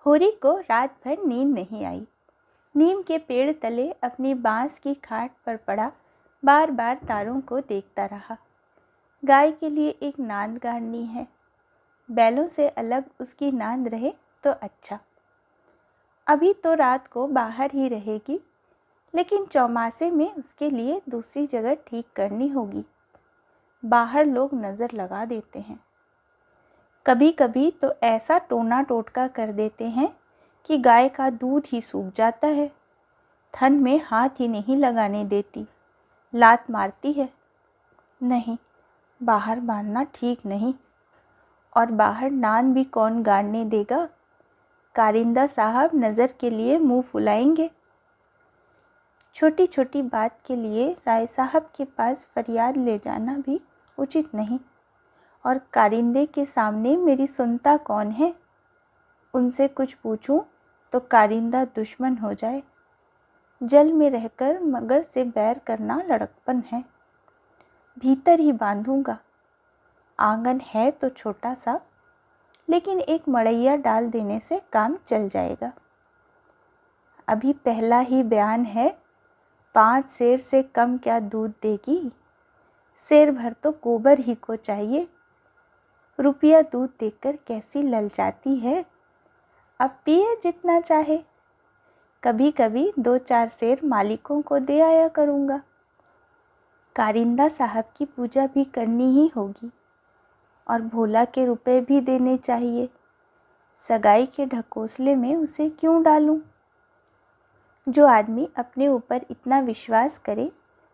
होरी को रात भर नींद नहीं आई। नीम के पेड़ तले अपनी बांस की खाट पर पड़ा बार बार तारों को देखता रहा। गाय के लिए एक नांद गाड़नी है, बैलों से अलग उसकी नांद रहे तो अच्छा। अभी तो रात को बाहर ही रहेगी, लेकिन चौमासे में उसके लिए दूसरी जगह ठीक करनी होगी। बाहर लोग नज़र लगा देते हैं। कभी कभी तो ऐसा टोना टोटका कर देते हैं कि गाय का दूध ही सूख जाता है। थन में हाथ ही नहीं लगाने देती, लात मारती है। नहीं, बाहर बांधना ठीक नहीं। और बाहर नान भी कौन गाड़ने देगा? कारिंदा साहब नज़र के लिए मुंह फुलाएंगे। छोटी छोटी बात के लिए राय साहब के पास फरियाद ले जाना भी उचित नहीं। और कारिंदे के सामने मेरी सुनता कौन है? उनसे कुछ पूछूं तो कारिंदा दुश्मन हो जाए। जल में रहकर मगर से बैर करना लड़कपन है। भीतर ही बांधूंगा। आंगन है तो छोटा सा, लेकिन एक मड़ैया डाल देने से काम चल जाएगा। अभी पहला ही बयान है, 5 सेर से कम क्या दूध देगी? सेर भर तो गोबर ही को चाहिए। रुपया दूध देकर कैसी ललचाती है। अब पिए जितना चाहे। कभी कभी 2-4 सेर मालिकों को दे आया करूँगा। कारिंदा साहब की पूजा भी करनी ही होगी और भोला के रुपए भी देने चाहिए। सगाई के ढकोसले में उसे क्यों डालूं? जो आदमी अपने ऊपर इतना विश्वास करे,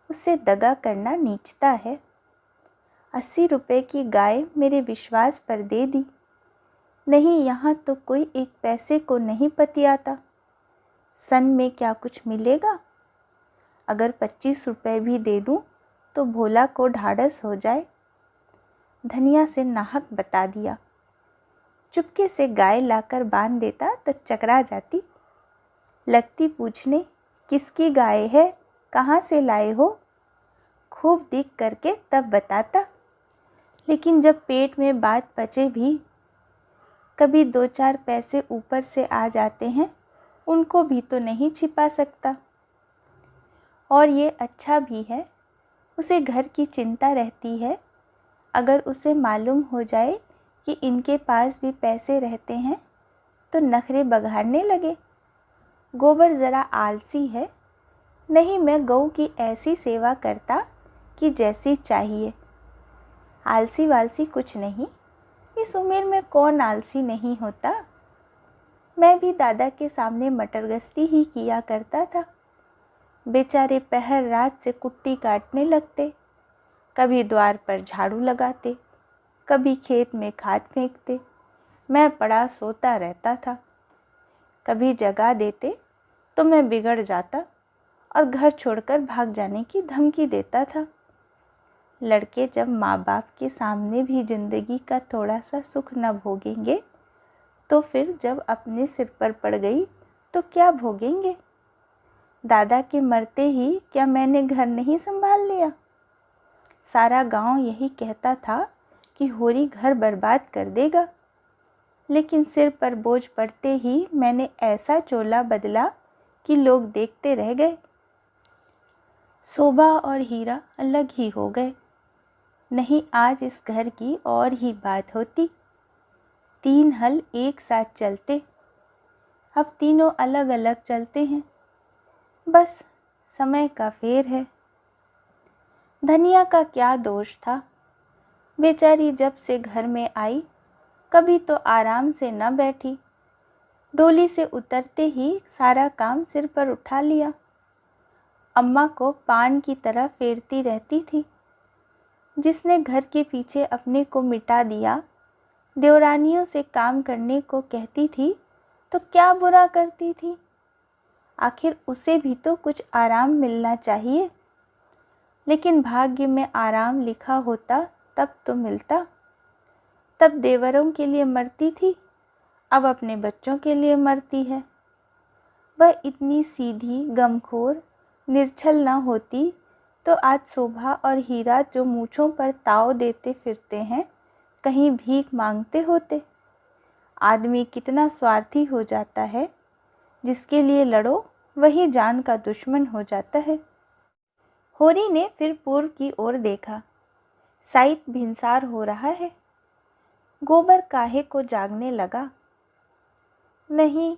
उससे दगा करना नीचता है। 80 रुपए की गाय मेरे विश्वास पर दे दी। नहीं, यहाँ तो कोई एक पैसे को नहीं पतियाता। सन में क्या कुछ मिलेगा? अगर 25 रुपए भी दे दूँ तो भोला को ढाढ़स हो जाए। धनिया से नाहक बता दिया। चुपके से गाय लाकर बांध देता तो चकरा जाती। लगती पूछने, किसकी गाय है, कहाँ से लाए हो? खूब दिख करके तब बताता। लेकिन जब पेट में बात पचे भी, कभी 2-4 पैसे ऊपर से आ जाते हैं, उनको भी तो नहीं छिपा सकता। और ये अच्छा भी है, उसे घर की चिंता रहती है। अगर उसे मालूम हो जाए कि इनके पास भी पैसे रहते हैं तो नखरे बघाड़ने लगे। गोबर ज़रा आलसी है। नहीं, मैं गऊ की ऐसी सेवा करता कि जैसी चाहिए। आलसी वालसी कुछ नहीं, इस उम्र में कौन आलसी नहीं होता। मैं भी दादा के सामने मटरगश्ती ही किया करता था। बेचारे पहर रात से कुट्टी काटने लगते, कभी द्वार पर झाड़ू लगाते, कभी खेत में खाद फेंकते। मैं पड़ा सोता रहता था। कभी जगा देते तो मैं बिगड़ जाता और घर छोड़कर भाग जाने की धमकी देता था। लड़के जब माँ बाप के सामने भी जिंदगी का थोड़ा सा सुख न भोगेंगे, तो फिर जब अपने सिर पर पड़ गई तो क्या भोगेंगे? दादा के मरते ही क्या मैंने घर नहीं संभाल लिया? सारा गांव यही कहता था कि होरी घर बर्बाद कर देगा। लेकिन सिर पर बोझ पड़ते ही मैंने ऐसा चोला बदला कि लोग देखते रह गए। शोभा और हीरा अलग ही हो गए। नहीं, आज इस घर की और ही बात होती। 3 हल एक साथ चलते, अब तीनों अलग अलग चलते हैं। बस समय का फेर है। धनिया का क्या दोष था? बेचारी जब से घर में आई, कभी तो आराम से न बैठी। डोली से उतरते ही सारा काम सिर पर उठा लिया। अम्मा को पान की तरह फेरती रहती थी। जिसने घर के पीछे अपने को मिटा दिया, देवरानियों से काम करने को कहती थी तो क्या बुरा करती थी? आखिर उसे भी तो कुछ आराम मिलना चाहिए। लेकिन भाग्य में आराम लिखा होता तब तो मिलता। तब देवरों के लिए मरती थी, अब अपने बच्चों के लिए मरती है। वह इतनी सीधी, गमखोर, निर्छल न होती तो आज शोभा और हीरा जो मूँछों पर ताव देते फिरते हैं, कहीं भीख मांगते होते। आदमी कितना स्वार्थी हो जाता है, जिसके लिए लड़ो वही जान का दुश्मन हो जाता है। होरी ने फिर पूर्व की ओर देखा। शायद भिनसार हो रहा है। गोबर काहे को जागने लगा। नहीं,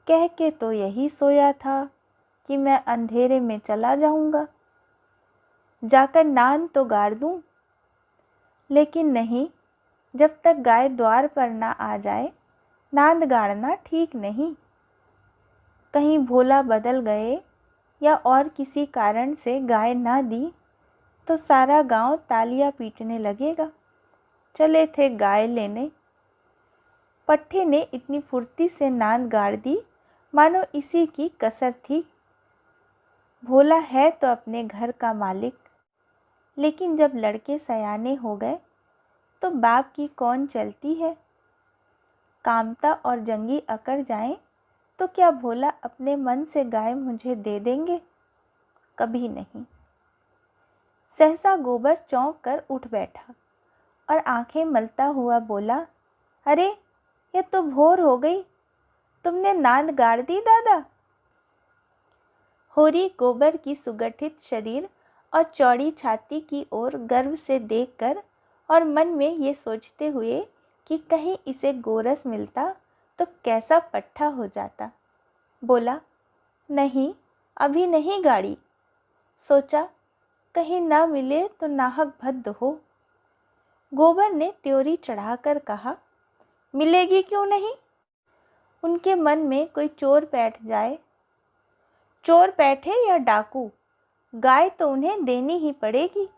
कह के तो यही सोया था कि मैं अंधेरे में चला जाऊंगा, जाकर नांद तो गाड़ दूं। लेकिन नहीं, जब तक गाय द्वार पर ना आ जाए नांद गाड़ना ठीक नहीं। कहीं भोला बदल गए या और किसी कारण से गाय ना दी तो सारा गांव तालियां पीटने लगेगा। चले थे गाय लेने। पट्टे ने इतनी फुर्ती से नांद गाड़ दी मानो इसी की कसर थी। भोला है तो अपने घर का मालिक, लेकिन जब लड़के सयाने हो गए तो बाप की कौन चलती है। कामता और जंगी अकड़ जाएं तो क्या भोला अपने मन से गाय मुझे दे देंगे? कभी नहीं। सहसा गोबर चौंक कर उठ बैठा और आंखें मलता हुआ बोला, अरे ये तो भोर हो गई, तुमने नांद गाड़ दी दादा? होरी गोबर की सुगठित शरीर और चौड़ी छाती की ओर गर्व से देखकर और मन में ये सोचते हुए कि कहीं इसे गोरस मिलता तो कैसा पट्ठा हो जाता, बोला, नहीं, अभी नहीं गाड़ी। सोचा कहीं ना मिले तो नाहक भद्द हो। गोबर ने त्योरी चढ़ाकर कहा, मिलेगी क्यों नहीं? उनके मन में कोई चोर बैठ जाए। चोर बैठे या डाकू, गाय तो उन्हें देनी ही पड़ेगी।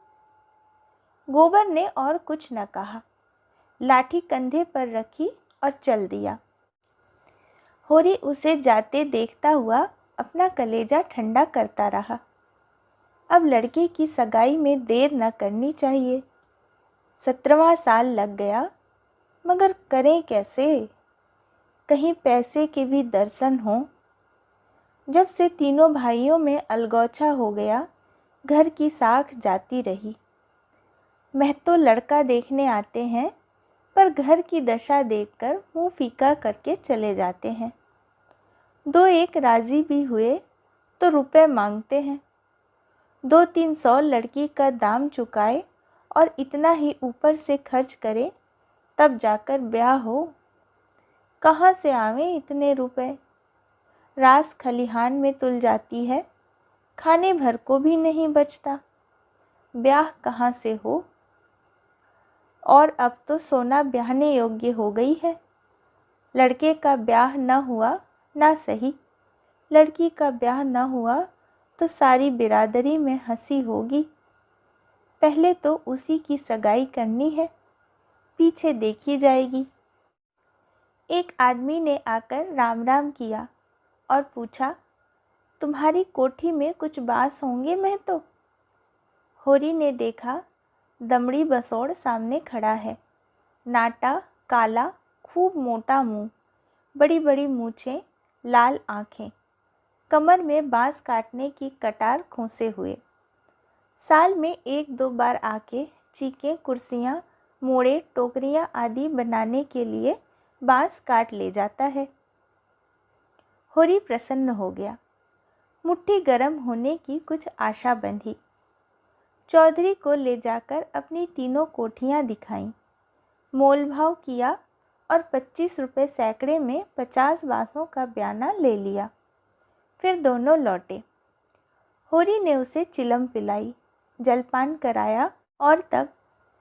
गोबर ने और कुछ न कहा, लाठी कंधे पर रखी और चल दिया। होरी उसे जाते देखता हुआ अपना कलेजा ठंडा करता रहा। अब लड़के की सगाई में देर न करनी चाहिए। 17वां साल लग गया, मगर करें कैसे? कहीं पैसे के भी दर्शन हों। जब से तीनों भाइयों में अलगौछा हो गया, घर की साख जाती रही। महतो लड़का देखने आते हैं, पर घर की दशा देखकर मुंह फीका करके चले जाते हैं। 2-1 राजी भी हुए तो रुपए मांगते हैं। 200-300 लड़की का दाम चुकाए और इतना ही ऊपर से खर्च करे तब जाकर ब्याह हो। कहाँ से आवें इतने रुपए? रास खलिहान में तुल जाती है, खाने भर को भी नहीं बचता। ब्याह कहाँ से हो? और अब तो सोना ब्याहने योग्य हो गई है। लड़के का ब्याह न हुआ ना सही, लड़की का ब्याह न हुआ तो सारी बिरादरी में हंसी होगी। पहले तो उसी की सगाई करनी है, पीछे देखी जाएगी। एक आदमी ने आकर राम राम किया और पूछा, तुम्हारी कोठी में कुछ बास होंगे महतो? होरी ने देखा, दमड़ी बसोड़ सामने खड़ा है। नाटा, काला, खूब मोटा मुंह, बड़ी बड़ी मूछें, लाल आँखें, कमर में बाँस काटने की कटार खोसे हुए। साल में 1-2 बार आके चीकें, कुर्सियाँ, मोड़े, टोकरियाँ आदि बनाने के लिए बाँस काट ले जाता है। होरी प्रसन्न हो गया। मुट्ठी गर्म होने की कुछ आशा बंधी। चौधरी को ले जाकर अपनी तीनों कोठियाँ दिखाईं, मोल भाव किया और 25 रुपये सैकड़े में 50 बाँसों का बयाना ले लिया। फिर दोनों लौटे। होरी ने उसे चिलम पिलाई, जलपान कराया और तब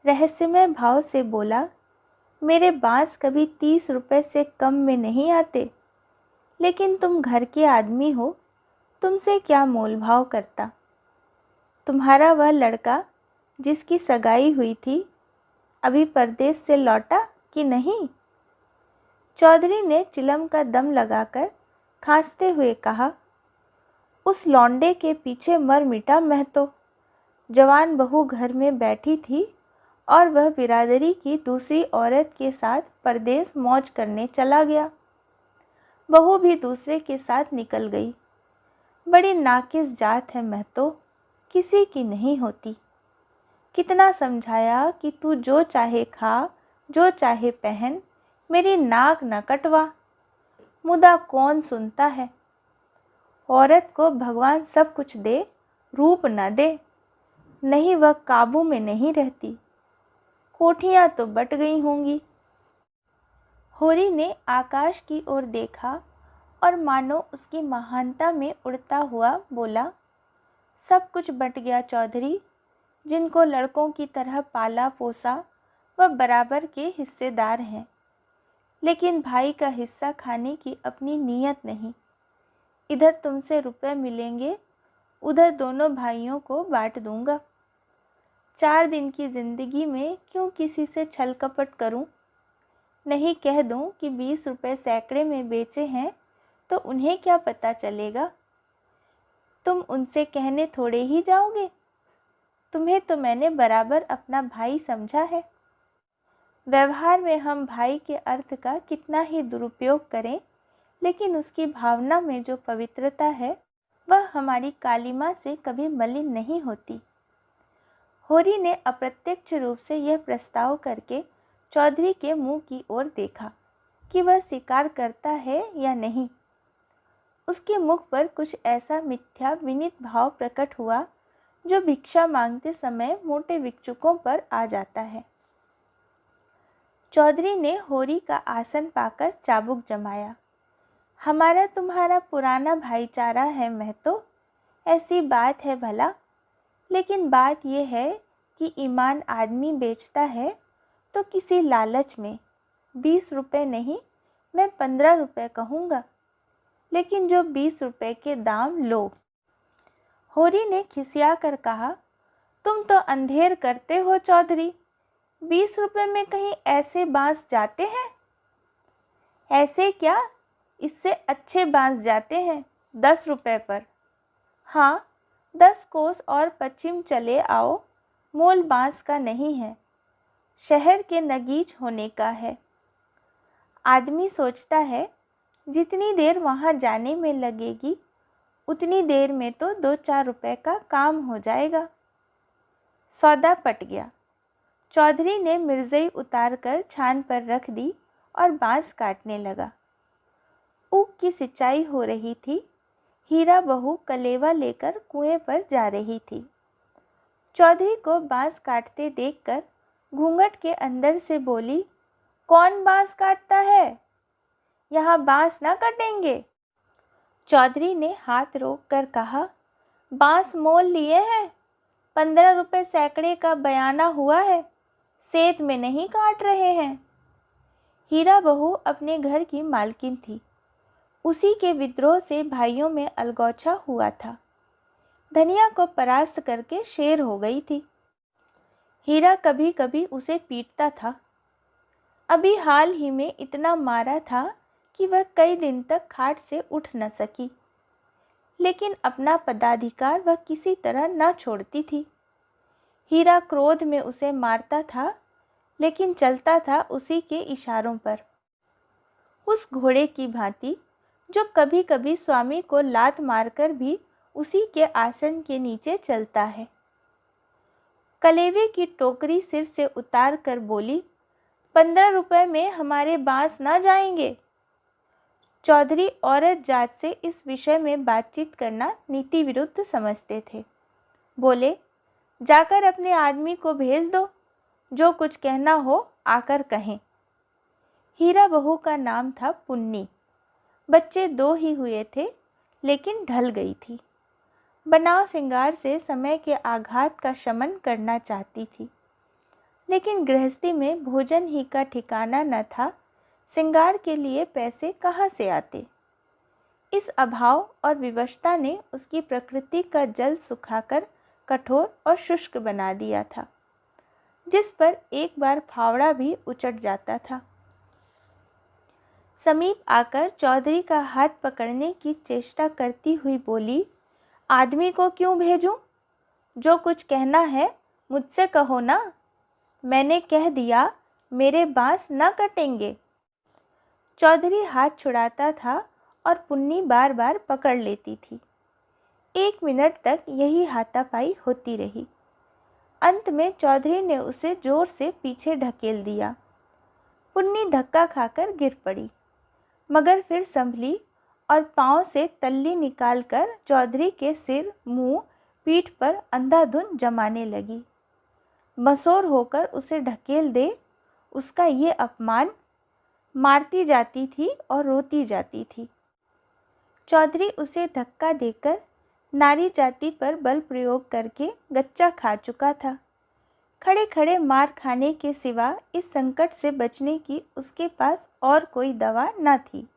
रहस्यमय भाव से बोला, मेरे बाँस कभी 30 रुपये से कम में नहीं आते, लेकिन तुम घर के आदमी हो, तुमसे क्या मोल भाव करता? तुम्हारा वह लड़का जिसकी सगाई हुई थी, अभी परदेश से लौटा कि नहीं? चौधरी ने चिलम का दम लगाकर खांसते हुए कहा, उस लौंडे के पीछे मर मिटा महतो। जवान बहू घर में बैठी थी और वह बिरादरी की दूसरी औरत के साथ परदेश मौज करने चला गया। बहू भी दूसरे के साथ निकल गई। बड़ी नाकिस जात है महतो, किसी की नहीं होती। कितना समझाया कि तू जो चाहे खा, जो चाहे पहन, मेरी नाक न कटवा, मुदा कौन सुनता है। औरत को भगवान सब कुछ दे, रूप न दे, नहीं वह काबू में नहीं रहती। कोठियाँ तो बट गई होंगी। होरी ने आकाश की ओर देखा और मानो उसकी महानता में उड़ता हुआ बोला, सब कुछ बट गया चौधरी। जिनको लड़कों की तरह पाला पोसा वह बराबर के हिस्सेदार हैं, लेकिन भाई का हिस्सा खाने की अपनी नीयत नहीं। इधर तुमसे रुपए मिलेंगे, उधर दोनों भाइयों को बांट दूंगा। 4 दिन की ज़िंदगी में क्यों किसी से छल कपट करूं? नहीं कह दूं कि 20 रुपए सैकड़े में बेचे हैं तो उन्हें क्या पता चलेगा। तुम उनसे कहने थोड़े ही जाओगे। तुम्हें तो मैंने बराबर अपना भाई समझा है। व्यवहार में हम भाई के अर्थ का कितना ही दुरुपयोग करें, लेकिन उसकी भावना में जो पवित्रता है वह हमारी कालिमा से कभी मलिन नहीं होती। होरी ने अप्रत्यक्ष रूप से यह प्रस्ताव करके चौधरी के मुंह की ओर देखा कि वह स्वीकार करता है या नहीं। उसके मुख पर कुछ ऐसा मिथ्या विनीत भाव प्रकट हुआ जो भिक्षा मांगते समय मोटे भिक्षुकों पर आ जाता है। चौधरी ने होरी का आसन पाकर चाबुक जमाया। हमारा तुम्हारा पुराना भाईचारा है महतो, ऐसी बात है भला। लेकिन बात यह है कि ईमान आदमी बेचता है तो किसी लालच में। 20 रुपये नहीं, मैं 15 रुपये कहूँगा, लेकिन जो 20 रुपये के दाम लो। होरी ने खिसिया कर कहा, तुम तो अंधेर करते हो चौधरी। 20 रुपये में कहीं ऐसे बांस जाते हैं? ऐसे क्या, इससे अच्छे बांस जाते हैं 10 रुपये पर। हाँ, 10 कोस और पश्चिम चले आओ, मोल बांस का नहीं है, शहर के नगीच होने का है। आदमी सोचता है जितनी देर वहाँ जाने में लगेगी उतनी देर में तो 2-4 रुपये का काम हो जाएगा। सौदा पट गया। चौधरी ने मिर्जई उतार कर छान पर रख दी और बांस काटने लगा। ऊख की सिंचाई हो रही थी। हीरा बहू कलेवा लेकर कुएं पर जा रही थी। चौधरी को बांस काटते देखकर घूंघट के अंदर से बोली, कौन बांस काटता है? यहाँ बांस ना कटेंगे। चौधरी ने हाथ रोक कर कहा, बांस मोल लिए हैं, 15 रुपये सैकड़े का बयाना हुआ है, सेत में नहीं काट रहे हैं। हीरा बहू अपने घर की मालकिन थी। उसी के विद्रोह से भाइयों में अलगौछा हुआ था। धनिया को परास्त करके शेर हो गई थी। हीरा कभी कभी उसे पीटता था। अभी हाल ही में इतना मारा था कि वह कई दिन तक खाट से उठ न सकी, लेकिन अपना पदाधिकार वह किसी तरह न छोड़ती थी। हीरा क्रोध में उसे मारता था, लेकिन चलता था उसी के इशारों पर, उस घोड़े की भांति जो कभी कभी स्वामी को लात मारकर भी उसी के आसन के नीचे चलता है। कलेवे की टोकरी सिर से उतार कर बोली, 15 रुपये में हमारे बांस ना जाएंगे। चौधरी औरत जात से इस विषय में बातचीत करना नीति विरुद्ध समझते थे। बोले, जाकर अपने आदमी को भेज दो, जो कुछ कहना हो आकर कहें। हीरा बहू का नाम था पुन्नी। बच्चे 2 ही हुए थे, लेकिन ढल गई थी। बनाव सिंगार से समय के आघात का शमन करना चाहती थी, लेकिन गृहस्थी में भोजन ही का ठिकाना न था। सिंगार के लिए पैसे कहाँ से आते? इस अभाव और विवशता ने उसकी प्रकृति का जल सुखाकर कठोर और शुष्क बना दिया था, जिस पर एक बार फावड़ा भी उचट जाता था। समीप आकर चौधरी का हाथ पकड़ने की चेष्टा करती हुई बोली, आदमी को क्यों भेजूं? जो कुछ कहना है मुझसे कहो ना। मैंने कह दिया, मेरे बांस न कटेंगे। चौधरी हाथ छुड़ाता था और पुन्नी बार बार पकड़ लेती थी। 1 मिनट तक यही हाथापाई होती रही। अंत में चौधरी ने उसे जोर से पीछे ढकेल दिया। पुन्नी धक्का खाकर गिर पड़ी, मगर फिर संभली और पाँव से तल्ली निकालकर चौधरी के सिर, मुंह, पीठ पर अंधाधुंध जमाने लगी। मसोर होकर उसे ढकेल दे, उसका ये अपमान। मारती जाती थी और रोती जाती थी। चौधरी उसे धक्का देकर नारी जाति पर बल प्रयोग करके गच्चा खा चुका था। खड़े खड़े मार खाने के सिवा इस संकट से बचने की उसके पास और कोई दवा न थी।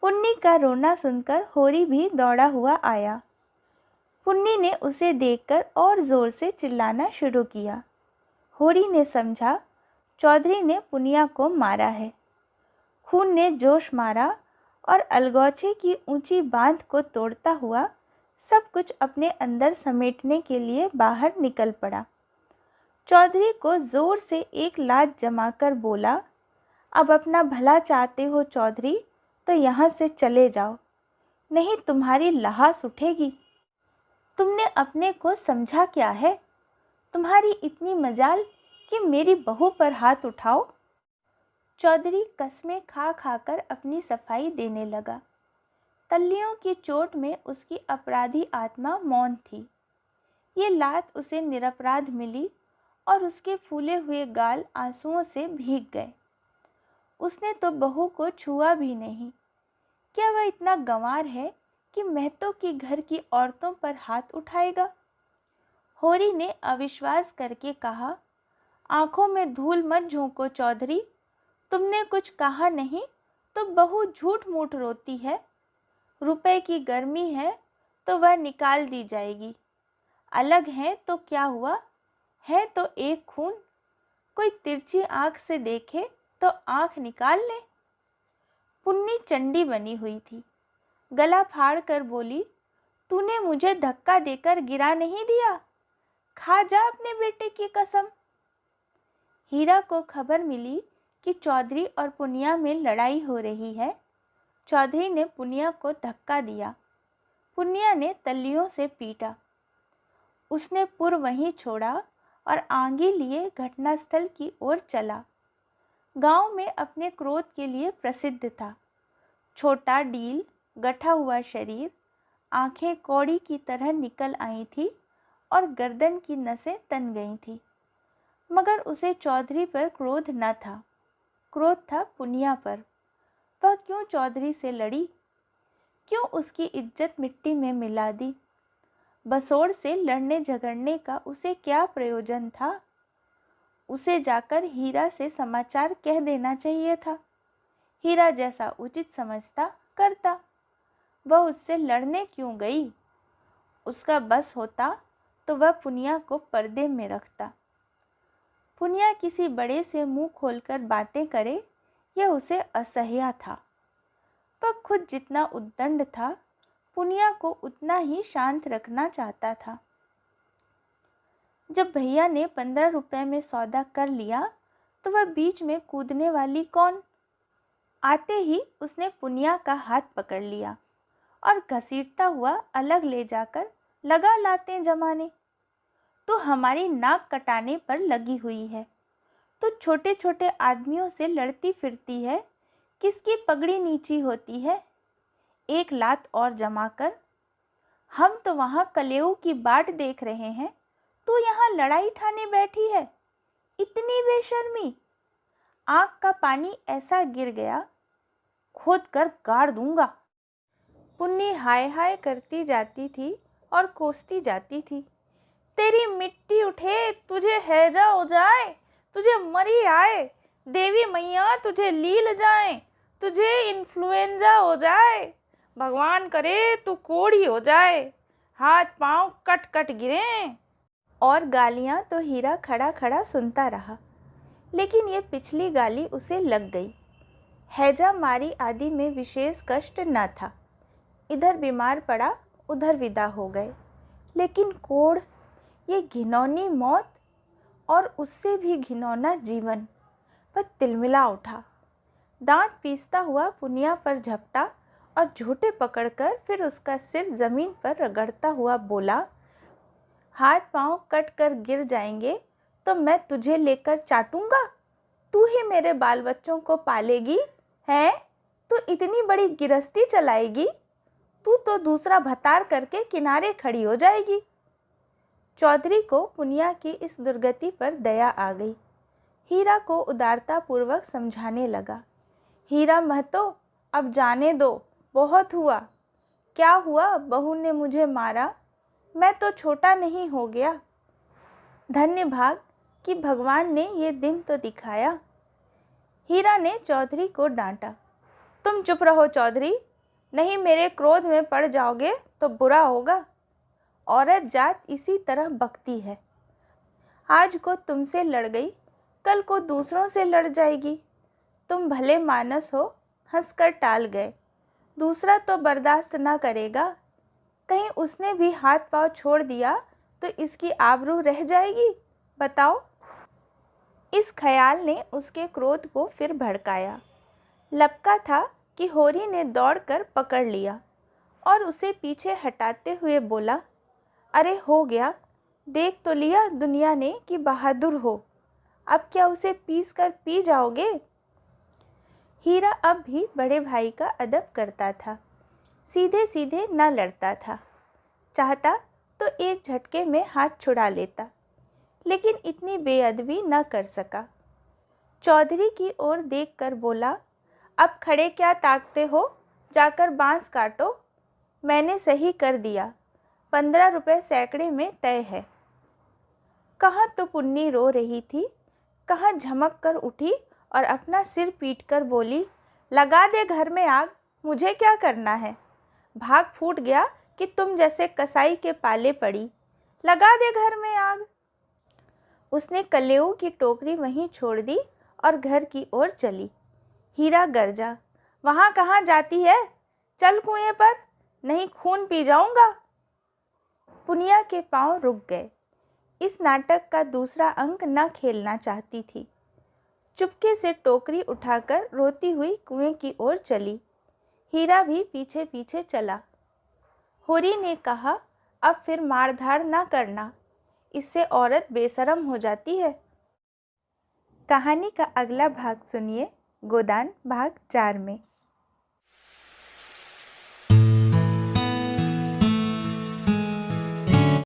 पुन्नी का रोना सुनकर होरी भी दौड़ा हुआ आया। पुन्नी ने उसे देखकर और ज़ोर से चिल्लाना शुरू किया। होरी ने समझा चौधरी ने पुनिया को मारा है। खून ने जोश मारा और अलगौचे की ऊंची बांध को तोड़ता हुआ सब कुछ अपने अंदर समेटने के लिए बाहर निकल पड़ा। चौधरी को ज़ोर से एक लात जमाकर बोला, अब अपना भला चाहते हो चौधरी तो यहाँ से चले जाओ, नहीं तुम्हारी लहास उठेगी। तुमने अपने को समझा क्या है? तुम्हारी इतनी मजाल कि मेरी बहू पर हाथ उठाओ। चौधरी कस्में खा खाकर अपनी सफाई देने लगा। तल्लियों की चोट में उसकी अपराधी आत्मा मौन थी। ये लात उसे निरपराध मिली और उसके फूले हुए गाल आंसुओं से भीग गए। उसने तो बहू को छुआ भी नहीं। क्या वह इतना गंवार है कि महतों की घर की औरतों पर हाथ उठाएगा? होरी ने अविश्वास करके कहा, आंखों में धूल मत झोंको चौधरी, तुमने कुछ कहा नहीं तो बहू झूठ मूठ रोती है। रुपए की गर्मी है तो वह निकाल दी जाएगी। अलग है तो क्या हुआ, है तो एक खून। कोई तिरछी आंख से देखे तो आंख निकाल ले। पुन्नी चंडी बनी हुई थी। गला फाड़ कर बोली, तूने मुझे धक्का देकर गिरा नहीं दिया, खा जा अपने बेटे की कसम। हीरा को खबर मिली कि चौधरी और पुनिया में लड़ाई हो रही है। चौधरी ने पुनिया को धक्का दिया। पुनिया ने तल्लियों से पीटा। उसने पुर वहीं छोड़ा और आंगी लिए घटनास्थल की ओर चला। गांव में अपने क्रोध के लिए प्रसिद्ध था। छोटा डील, गठा हुआ शरीर, आंखें कौड़ी की तरह निकल आई थी और गर्दन की नसें तन गई थी। मगर उसे चौधरी पर क्रोध न था, क्रोध था पुनिया पर। वह क्यों चौधरी से लड़ी? क्यों उसकी इज्जत मिट्टी में मिला दी? बसोड़ से लड़ने झगड़ने का उसे क्या प्रयोजन था? उसे जाकर हीरा से समाचार कह देना चाहिए था। हीरा जैसा उचित समझता करता। वह उससे लड़ने क्यों गई? उसका बस होता तो वह पुनिया को पर्दे में रखता। पुनिया किसी बड़े से मुंह खोलकर बातें करे, यह उसे असह्य था। वह खुद जितना उद्दंड था, पुनिया को उतना ही शांत रखना चाहता था। जब भैया ने 15 रुपए में सौदा कर लिया तो वह बीच में कूदने वाली कौन? आते ही उसने पुनिया का हाथ पकड़ लिया और घसीटता हुआ अलग ले जाकर लगा लातें जमाने। तो हमारी नाक कटाने पर लगी हुई है, तो छोटे छोटे आदमियों से लड़ती फिरती है। किसकी पगड़ी नीची होती है? एक लात और जमा कर। हम तो वहाँ कलेऊ की बाट देख रहे हैं, तू यहाँ लड़ाई ठाने बैठी है। इतनी बेशर्मी! आँख का पानी ऐसा गिर गया, खोद कर गाड़ दूंगा। पुन्नी हाय हाय करती जाती थी और कोसती जाती थी। तेरी मिट्टी उठे, तुझे हैजा हो जाए, तुझे मरी आए, देवी मैया तुझे लील जाए, तुझे इन्फ्लुएंजा हो जाए, भगवान करे तू कोढ़ी हो जाए, हाथ पांव कट कट गिरें। और गालियां तो हीरा खड़ा खड़ा सुनता रहा, लेकिन ये पिछली गाली उसे लग गई। हैजा मारी आदि में विशेष कष्ट न था। इधर बीमार पड़ा, उधर विदा हो गए। लेकिन कोढ़, ये घिनौनी मौत और उससे भी घिनौना जीवन। वह तिलमिला उठा, दांत पीसता हुआ पुनिया पर झपटा और झूठे पकड़कर फिर उसका सिर जमीन पर रगड़ता हुआ बोला, हाथ पांव कट कर गिर जाएंगे तो मैं तुझे लेकर चाटूंगा। तू ही मेरे बाल बच्चों को पालेगी हैं? तू इतनी बड़ी गिरस्ती चलाएगी? तू तो दूसरा भतार करके किनारे खड़ी हो जाएगी। चौधरी को पुनिया की इस दुर्गति पर दया आ गई। हीरा को उदारता पूर्वक समझाने लगा। हीरा महतो, अब जाने दो, बहुत हुआ। क्या हुआ? बहू ने मुझे मारा, मैं तो छोटा नहीं हो गया। धन्य भाग कि भगवान ने ये दिन तो दिखाया। हीरा ने चौधरी को डांटा। तुम चुप रहो चौधरी, नहीं मेरे क्रोध में पड़ जाओगे तो बुरा होगा। औरत जात इसी तरह बकती है। आज को तुमसे लड़ गई, कल को दूसरों से लड़ जाएगी। तुम भले मानस हो, हंसकर टाल गए, दूसरा तो बर्दाश्त ना करेगा। कहीं उसने भी हाथ पांव छोड़ दिया तो इसकी आबरू रह जाएगी, बताओ। इस ख्याल ने उसके क्रोध को फिर भड़काया। लपका था कि होरी ने दौड़कर पकड़ लिया और उसे पीछे हटाते हुए बोला, अरे हो गया, देख तो लिया दुनिया ने कि बहादुर हो। अब क्या उसे पीस कर पी जाओगे? हीरा अब भी बड़े भाई का अदब करता था, सीधे सीधे न लड़ता था। चाहता तो एक झटके में हाथ छुड़ा लेता, लेकिन इतनी बेअदबी न कर सका। चौधरी की ओर देखकर बोला, अब खड़े क्या ताकते हो, जाकर बांस काटो। मैंने सही कर दिया, 15 रुपए सैकड़े में तय है। कहाँ तो पुन्नी रो रही थी, कहाँ झमक कर उठी और अपना सिर पीटकर बोली, लगा दे घर में आग, मुझे क्या करना है। भाग फूट गया कि तुम जैसे कसाई के पाले पड़ी। लगा दे घर में आग। उसने कलेऊ की टोकरी वहीं छोड़ दी और घर की ओर चली। हीरा गरजा, वहाँ कहाँ जाती है, चल कुएं पर, नहीं खून पी जाऊंगा। पुनिया के पांव रुक गए। इस नाटक का दूसरा अंक न खेलना चाहती थी। चुपके से टोकरी उठाकर रोती हुई कुएं की ओर चली। हीरा भी पीछे पीछे चला। होरी ने कहा, अब फिर मारधाड़ ना करना, इससे औरत बेशरम हो जाती है। कहानी का अगला भाग सुनिए गोदान भाग 4 में।